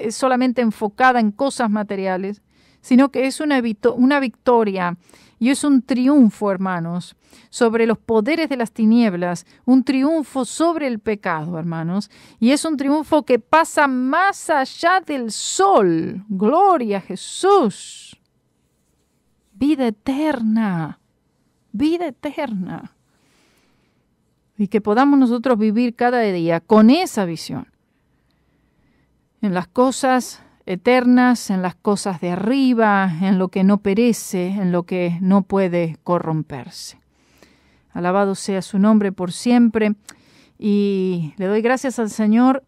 solamente enfocada en cosas materiales, sino que es una victoria y es un triunfo, hermanos, sobre los poderes de las tinieblas, un triunfo sobre el pecado, hermanos, y es un triunfo que pasa más allá del sol. ¡Gloria a Jesús! Vida eterna, vida eterna. Y que podamos nosotros vivir cada día con esa visión, en las cosas eternas, en las cosas de arriba, en lo que no perece, en lo que no puede corromperse. Alabado sea su nombre por siempre, y le doy gracias al Señor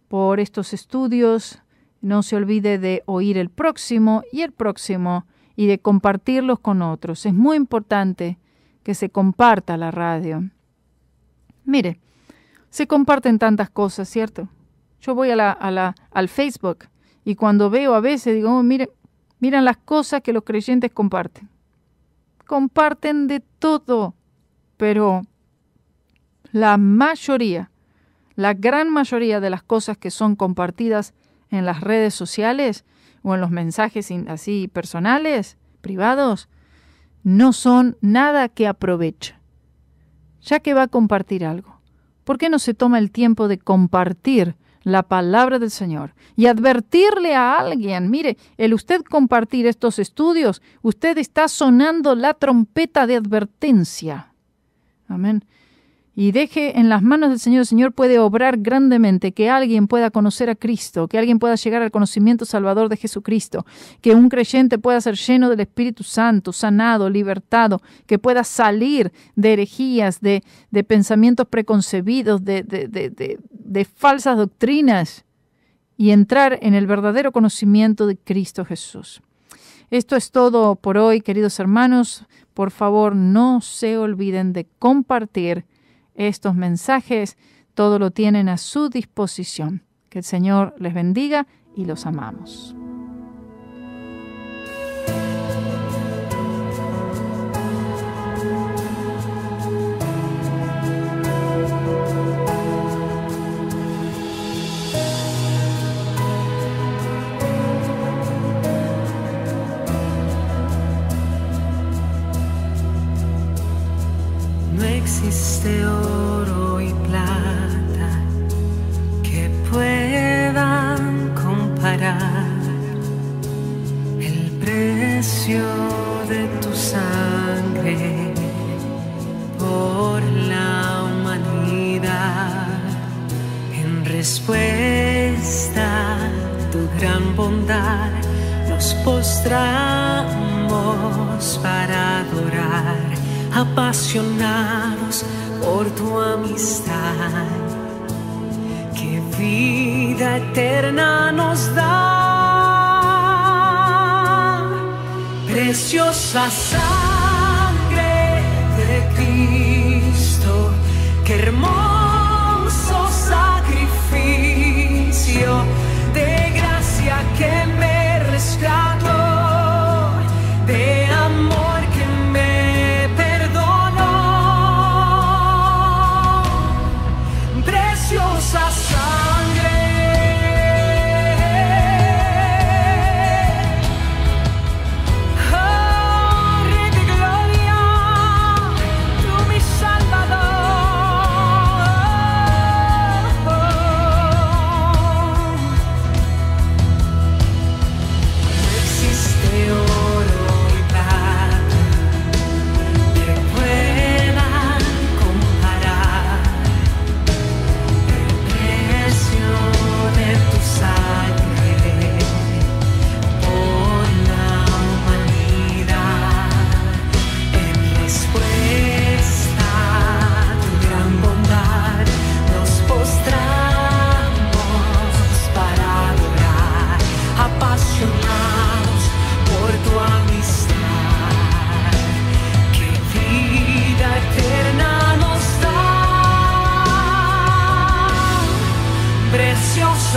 por estos estudios. No se olvide de oír el próximo y de compartirlos con otros. Es muy importante que se comparta la radio. Mire, se comparten tantas cosas, ¿cierto? Yo voy al Facebook y cuando veo a veces digo, oh, miren las cosas que los creyentes comparten. Comparten de todo, pero la gran mayoría de las cosas que son compartidas en las redes sociales o en los mensajes así personales, privados, no son nada que aproveche. Ya que va a compartir algo, ¿por qué no se toma el tiempo de compartir la palabra del Señor y advertirle a alguien? Mire, el usted compartir estos estudios, usted está sonando la trompeta de advertencia. Amén. Y deje en las manos del Señor. El Señor puede obrar grandemente, que alguien pueda conocer a Cristo, que alguien pueda llegar al conocimiento salvador de Jesucristo, que un creyente pueda ser lleno del Espíritu Santo, sanado, libertado, que pueda salir de herejías, de pensamientos preconcebidos, de falsas doctrinas y entrar en el verdadero conocimiento de Cristo Jesús. Esto es todo por hoy, queridos hermanos. Por favor, no se olviden de compartir estos mensajes. Todo lo tienen a su disposición. Que el Señor les bendiga y los amamos. No existe oro y plata que puedan comparar el precio de tu sangre por la humanidad. En respuesta a tu gran bondad, nos postramos para adorar, apasionados por tu amistad, que vida eterna nos da. Preciosa sangre de Cristo, qué hermoso sacrificio de gracia que me rescató, de amor que me perdonó. Preciosa sangre, oh Rey de gloria, tú mi Salvador.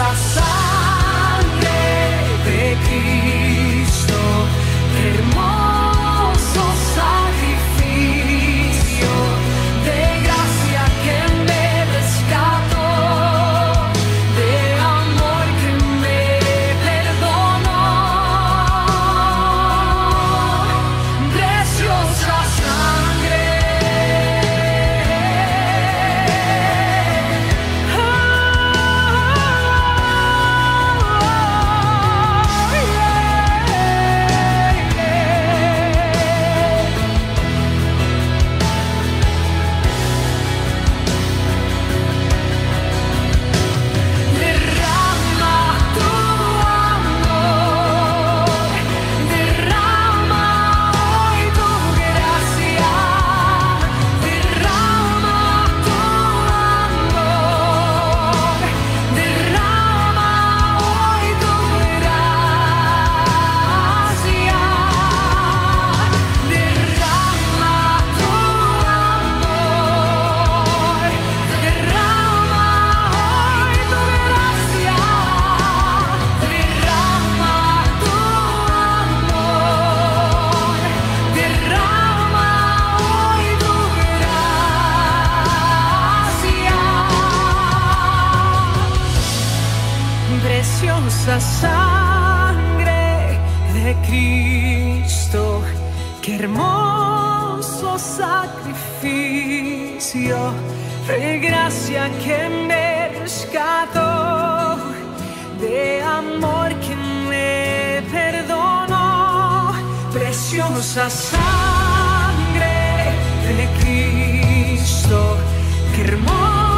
preciosa sangre de Cristo, qué hermoso sacrificio de gracia que me rescató, de amor que me perdonó. Preciosa sangre. Derrama tu amor, derrama hoy tu gracia, derrama tu amor, derrama hoy tu gracia, derrama tu amor, derrama hoy tu gracia, derrama tu amor, derrama hoy tu gracia. Preciosa sangre de Cristo, qué hermoso sacrificio de gracia que me rescató, de amor que me perdonó. Preciosa sangre de Cristo, qué hermoso